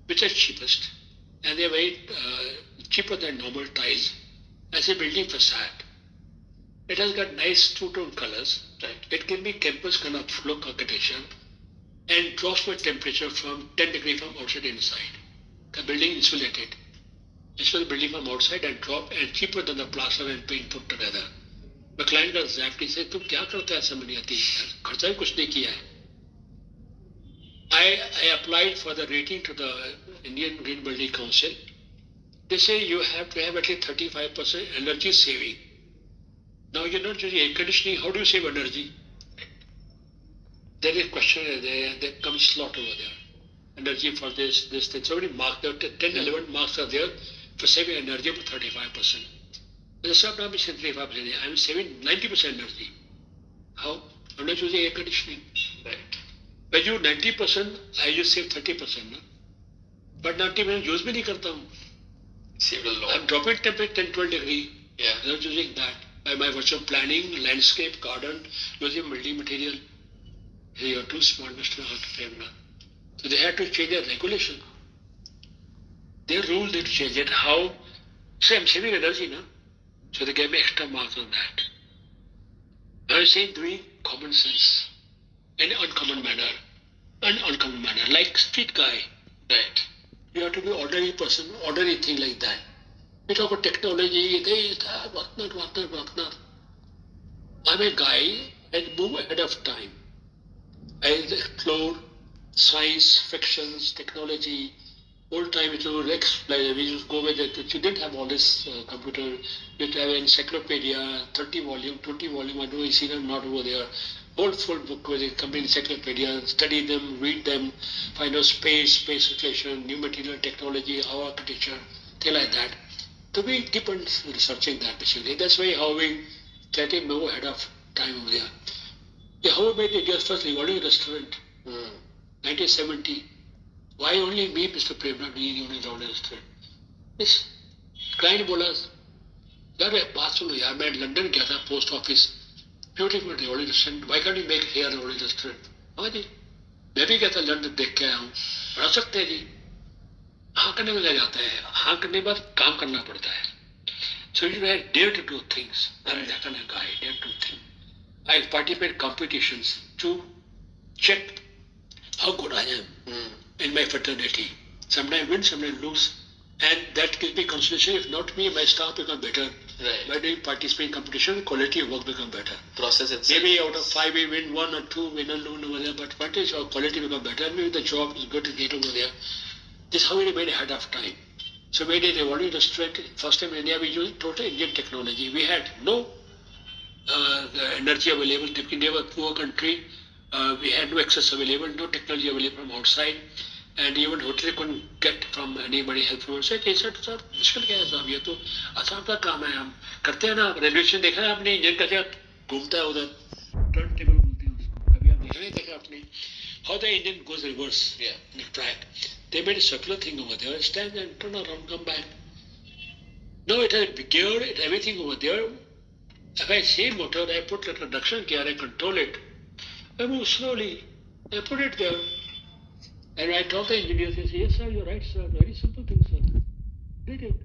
which are cheapest, and they are very cheaper than normal tiles. As a building facade, it has got nice two-tone colors. Right. It can be campus kind of look architecture, and drops my temperature from 10 degrees from outside inside. The building insulated. It's the building from outside and drop and cheaper than the plaster and paint put together. The client does exactly say, तुम क्या करते हैं समझ नहीं आती, खर्चा भी कुछ नहीं किया है. I applied for the rating to the Indian Green Building Council. They say you have to have at least 35% energy saving. Now you're not using air conditioning, how do you save energy? There is a question there, there comes slot over there. Energy for this thing. So many marks, there 10, 11 marks are there for saving energy for 35%. The sub now is 35%. I'm saving 90% energy. How? I'm not using air conditioning. Right. When you 90%, I just save 30%. No? But 90% use bhi nahi karta hu. Save a lot. I'm dropping temperature 10, 12 degree. Yeah. I'm not using that. By my virtual planning, landscape, garden, using building material. Hey, you're too smart, Mr. Ar.Prem Nath. So they had to change their regulation. Their rule, they change it. How? Say, I'm saving energy, no? So they gave me extra marks on that. I was saying doing common sense in an uncommon manner, like street guy. Right. You have to be ordinary person, ordinary thing like that. We talk about technology, this, that, whatnot. I'm a guy and move ahead of time. I explore science, fictions, technology. Old time it was explain. We just go with it. You didn't have all this computer. You didn't have an encyclopedia, 30 volume, 20 volume. I know you see them not over there. Whole full book with a complete encyclopedia. Study them, read them, find out space relation, new material technology, our architecture, things like that. So we keep on researching that basically. That's why how we try to move ahead of time over there. Yeah, how made India's first revolving restaurant? 1970. Why only me, Mr. Prem Nath, doing the only revolving restaurant? This client बोला यार बात सुनो यार मैं London गया था post office beautiful revolving restaurant why can you make here revolving restaurant हाँ जी मैं भी गया था लंदन देख के आया हूँ बना सकते हैं जी हाँ करने में लग जाता है हाँ करने के बाद काम करना पड़ता है so you dare to do things I'm that kind of guy dare to do things I participate in competitions to check how good I am in my fraternity. Sometimes win, sometimes lose. And that gives me consolation. If not me, my staff become better. Right. By doing participation in competition, quality of work become better. Process itself. Maybe out of 5 we win 1 or 2, win or lose over there, but what is our quality become better? Maybe the job is good to get over there. This is how we made ahead of time. So we did a revolving restaurant. First time in India we used total Indian technology. We had no energy available. They were a poor country. We had no access available, no technology available from outside, and even hotel couldn't get from anybody help from outside. They said, "Sir, मुश्किल क्या है साहब ये तो आसान का काम है हम करते हैं ना रेलवे स्टेशन देखा है आपने इंजन का घूमता है उधर टर्न टेबल बोलते हैं उसको कभी आप देखा नहीं देखा आपने how the engine goes reverse in the track. They made a circular thing over there, stand and turn around, come back. No, it has gear, it everything over there. If I see motor, I put a reduction gear, I control it. I move slowly. I put it there. And I told the engineers, they say, yes, sir, you're right, sir. Very simple thing, sir. Did it.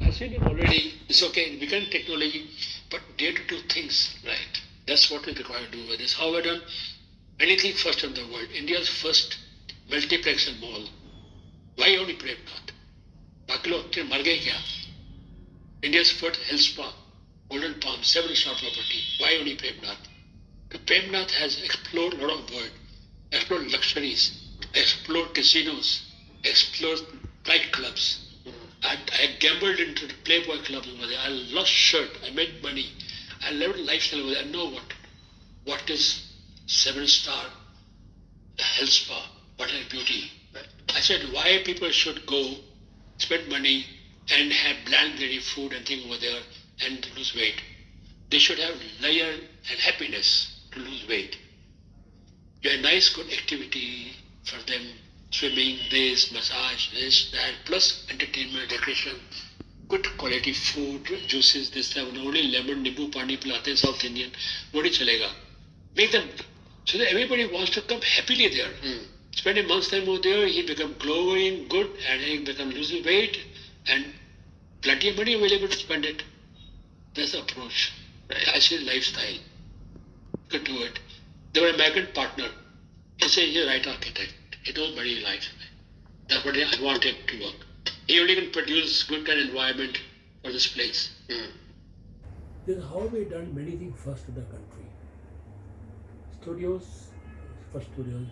I said it already. It's okay. We can technology, but dare to do things. Right. That's what we require to do with this. How we done anything first in the world. India's first multiplex and mall. Why only Prem Nath? बाकी लोग मर गए क्या? India's first health spa, Golden Palm, 7-star property. Why only Prem Nath? Prem Nath has explored a lot of world, explored luxuries, explored casinos, explored nightclubs. I gambled into the Playboy club over there. I lost shirt. I made money. I lived lifestyle over there. I know what is 7-star health spa. What is beauty. I said why people should go spend money and have bland ready food and thing over there and lose weight. They should have leisure and happiness to lose weight. A nice good activity for them, swimming, this, massage, this, that, plus entertainment, recreation, good quality food, juices, this, that, only lemon, nimbu, pani pilate हैं South Indian, वो नहीं चलेगा. Make them, so that everybody wants to come happily there. Spend a month's time over there, he become glowing, good, and he become losing weight, and plenty of money available to spend it. That's the approach. I say lifestyle. You could do it. They were a migrant partner. He said he's a right architect. He knows what he likes. That's what I want him to work. He only can produce good kind of environment for this place. This is how we done many things first in the country. Studios, first studios.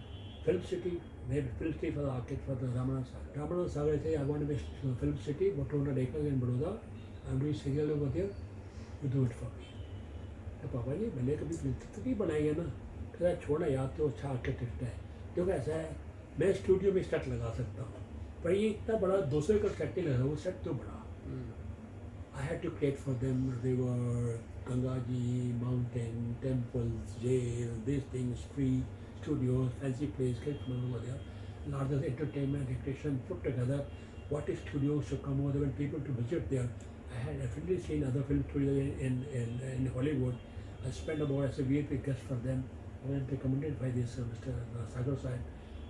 Film City, made Film City for the architect for the Ramana Sagar. Ramana Sagar say, I want to make Film City, what 200 acres in Baroda. I'm doing serial over there. You do it for me. तो पापा जी मैंने कभी film नहीं बनाई है ना कहता छोड़ना याद तो अच्छा आर्किटेक्ट है क्योंकि ऐसा है मैं स्टूडियो में सेट लगा सकता हूँ पर ये इतना बड़ा 200 एकड़ सेट नहीं लगा वो सेट तो बड़ा I had to create for them river, Gangaji, mountain, temples, jail, these things, street, studios, fancy place, kids over there, largest entertainment, recreation put together. What is studios should come over there when people to visit there. I had definitely seen other film studios in Hollywood. I spent about as a VIP guest for them. I was recommended by this Mr. Sagar Sahib.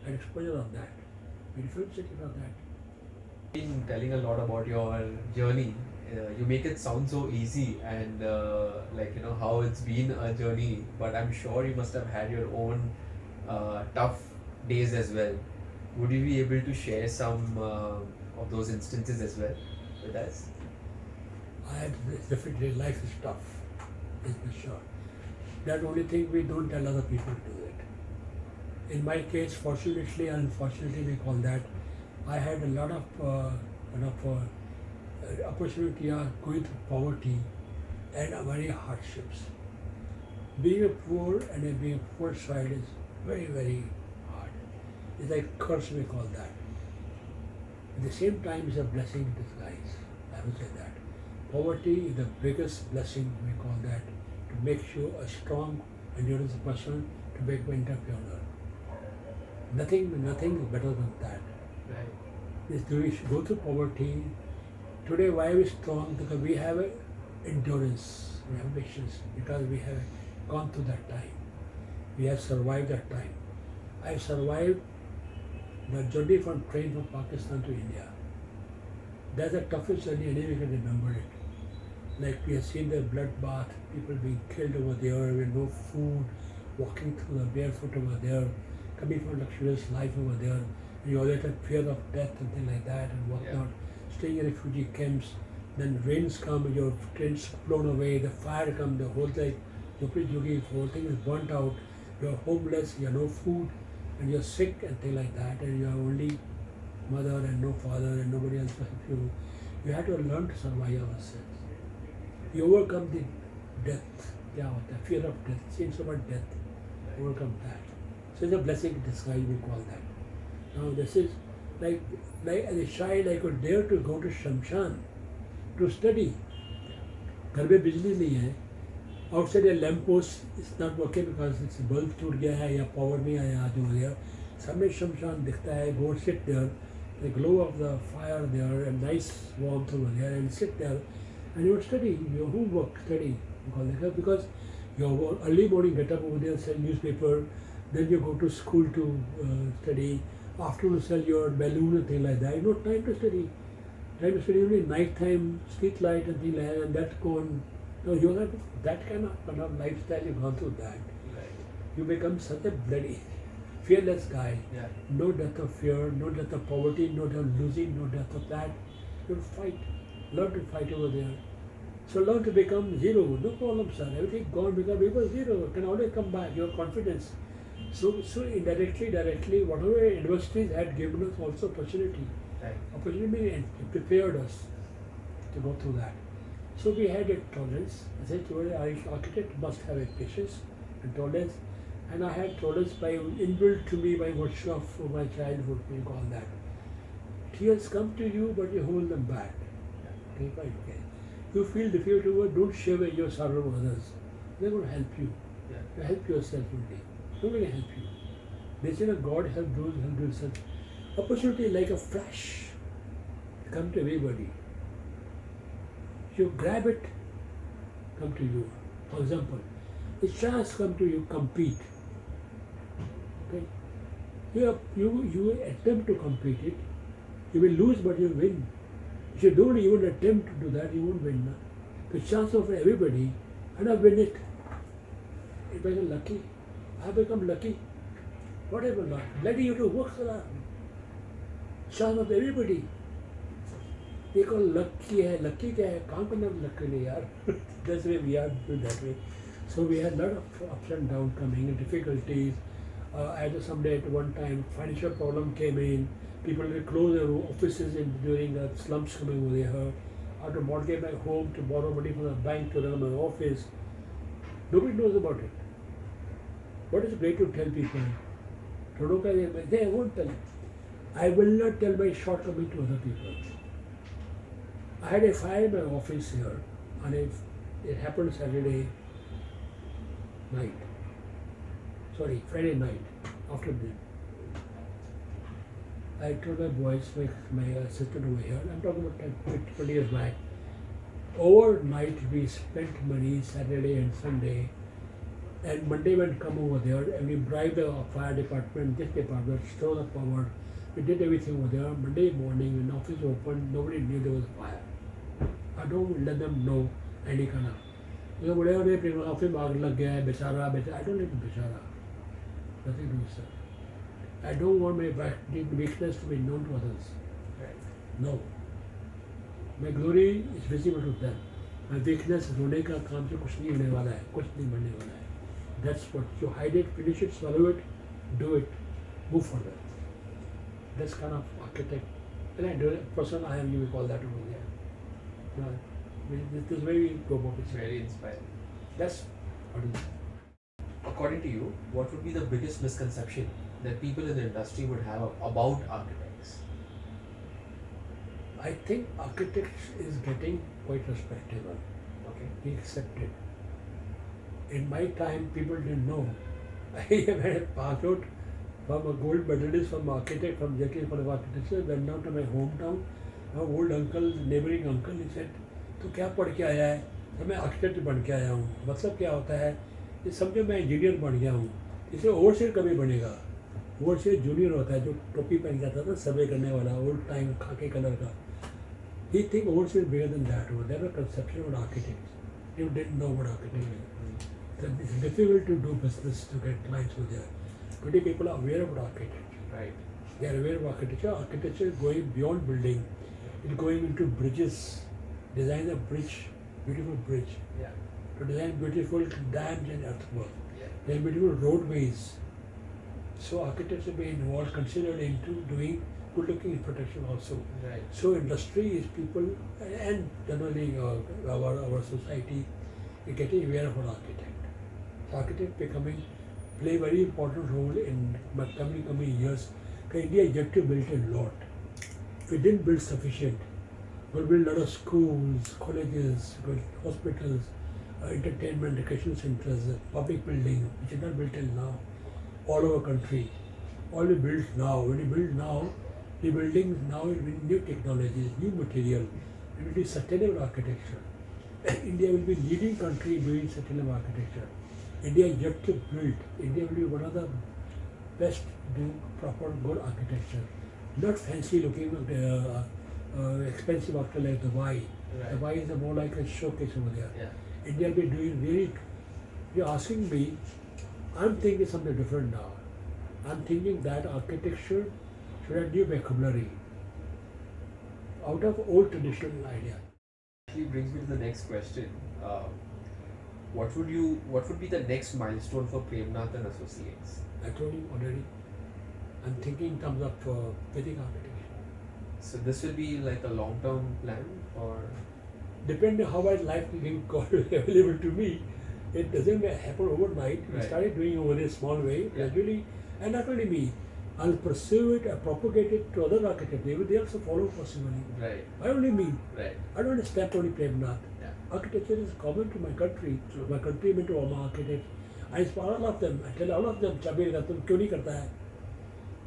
I had exposure on that. Very film city for that. Been telling a lot about your journey. You make it sound so easy and like how it's been a journey, but I'm sure you must have had your own tough days as well. Would you be able to share some of those instances as well with us? I had definitely life is tough, is for sure. That only thing we don't tell other people to do it. In my case, fortunately, unfortunately, we call that. I had a lot of opportunity of going through poverty and very hardships. Being a poor and being a poor child is very, very hard. It's like curse, we call that. At the same time, it's a blessing in disguise. I would say that. Poverty is the biggest blessing, we call that, to make you a strong, endurance person, to make you entrepreneur. Nothing is better than that. Right. Is we go through poverty. Today, why are we strong? Because we have a endurance, we have patience, because we have gone through that time. We have survived that time. I have survived the journey from train from Pakistan to India. That's the toughest journey anyone can remember it. Like we have seen the bloodbath, people being killed over there, with no food, walking through the barefoot over there, coming from luxurious life over there. And you always have fear of death and things like that and whatnot. Staying in refugee camps, then rains come, your tents blown away, the fire comes, the whole thing, the whole thing is burnt out, you're homeless, you have no food, and you're sick and things like that, and you have only mother and no father and nobody else to help you. You have to learn to survive yourself. You overcome the death, fear of death, seeing so much death, overcome that. So it's a blessing in disguise, we call that. Now this is like as a child I could dare to go to Shamshan to study. घर में बिजली नहीं है. Outside a lamp post is not working because its bulb टूट गया है या power नहीं आया आज हो गया. सामने शमशान दिखता है. Go sit there, the glow of the fire there, and nice warmth over there, and sit there, and you would study your homework, study because your early morning get up over there, sell newspaper, then you go to school to study. Afternoon sell your balloon and things like that. You know, time to study. Time to study only night time, street light and things like that, and that's gone. No, you have that kind of lifestyle, you've gone through that. Right. You become such a bloody fearless guy. Yeah. No death of fear, no death of poverty, no death of losing, no death of that. You fight. Learn to fight over there. So learn to become zero. No problem, sir. Everything gone because zero. Can always come back. Your confidence. So indirectly, directly, whatever universities had given us also opportunity. Right. Opportunity and prepared us to go through that. So we had a tolerance. As I told you, architect must have a patience and tolerance. And I had tolerance by inbuilt to me by virtue of my childhood, we call that. Tears come to you, but you hold them back. Okay, fine, okay. You feel difficult, don't share your sorrow with others. They're going to help you. Yeah. You help yourself only. Nobody can help you. They say that God help those who help themselves. Opportunity is like a flash. Come to everybody. You grab it, come to you. For example, a chance come to you, compete. Okay? You attempt to compete it. You will lose, but you will win. If you don't even attempt to do that, you won't win. No? The chance of everybody, and I win it. If I am lucky, I become lucky. Whatever not. Bloody you to work for that. Chance of everybody. They call lucky hai. Lucky kya hai? Can't come luckily, yaar. That's why we are doing that way. So we had a lot of ups and downs coming and difficulties. I had someday at one time financial problem came in. People will close their offices during the slumps coming over there. I had to mortgage my home to borrow money from the bank to run my office. Nobody knows about it. What is great to tell people? They won't tell. I will not tell my shortcoming to other people. I had a fire in my office here, and it happened Saturday night. Sorry, Friday night after dinner. I told my boys, my assistant over here, I'm talking about 20 years back. Overnight we spent money Saturday and Sunday, and Monday when come over there and we bribed the fire department, this department, store the power. We did everything over there. Monday morning when office opened, nobody knew there was a fire. I don't let them know any kind of. So whatever people काफ़ी मार्ग लग गया है बेचारा I don't need बेचारा. Nothing to be said. I don't want my weakness to be known to others. Right. No. My glory is visible to them. My weakness रोने का काम से कुछ नहीं होने वाला है, कुछ नहीं बनने वाला है. That's what you hide it, finish it, swallow it, do it, move further. That's kind of architect. And I do it, person I am, you will call that over there. No, this is very global. It's very inspiring. That's what it is. According to you, what would be the biggest misconception that people in the industry would have about architects? I think architects is getting quite respectable. Okay. Be accepted. In my time, people didn't know. I had a pass out from a gold medalist from architect from JK College of Architecture. Went down to my hometown. My old uncle, neighboring uncle, he said, "तू क्या पढ़ के आया है?" तो मैं architect बन के आया हूँ. मतलब क्या होता है? ये समझो मैं इंजीनियर बन गया हूँ. इसे ओवरसीयर कभी बनेगा. ओवरसीयर जूनियर होता है जो टोपी पहन के आता था सर्वे करने वाला ओल्ड टाइम खाके कलर का. He think overseas bigger than that. There were conception of architects. You didn't know what architect is. So it's difficult to do business to get clients with there. Today people are aware of architecture. Right. They are aware of architecture. Architecture is going beyond building. It's going into bridges. Design a bridge, beautiful bridge. Yeah. To design beautiful dams and earthwork. Yeah. Then beautiful roadways. So architecture may involved considered into doing good looking infrastructure also. Right. So industry is people and generally our society is getting aware of an architect. So architect play very important role in coming years. India is yet to build a lot. We didn't build sufficient. We'll build a lot of schools, colleges, hospitals, entertainment, education centers, public building, which is not built till now, all over country. All we build now. When we build now, the buildings now will be new technologies, new material. It will be sustainable architecture. India will be leading country doing sustainable architecture. India is yet to build. India will be one of the best doing proper good architecture. Not fancy looking expensive architecture like Dubai. Right. Dubai is more like a showcase over there. Yeah. India will be doing really. You're asking me, I'm thinking something different now. I'm thinking that architecture should have new vocabulary out of old traditional idea. Actually brings me to the next question. What would be the next milestone for Prem Nath and Associates? I told you already. I'm thinking in terms of Vedic architecture. So this will be like a long-term plan, or Depending how my life became available to me, it doesn't happen overnight. We Right. started doing over a small way, gradually, and not only me. I'll pursue it, I'll propagate it to other architects. They also follow possibly. right, I only me. right, I don't step only Prem Nath. yeah, Architecture is common to my country. So my countrymen to all my architects. I inspire all of them. I tell all of them, Chabir का तुम क्यों नहीं करता है?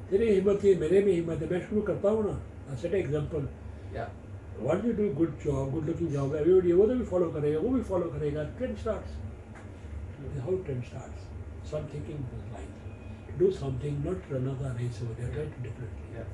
तेरी हिम्मत है, मेरे में हिम्मत है. मैं शुरू करता हूँ ना. I set an example. yeah, Once you do a good job, good looking job, everybody वो तो भी follow करेगा, वो भी follow करेगा. Trend starts. This is how trend starts. So I'm thinking this line. Do something, not another race over there. Try to differently. yeah.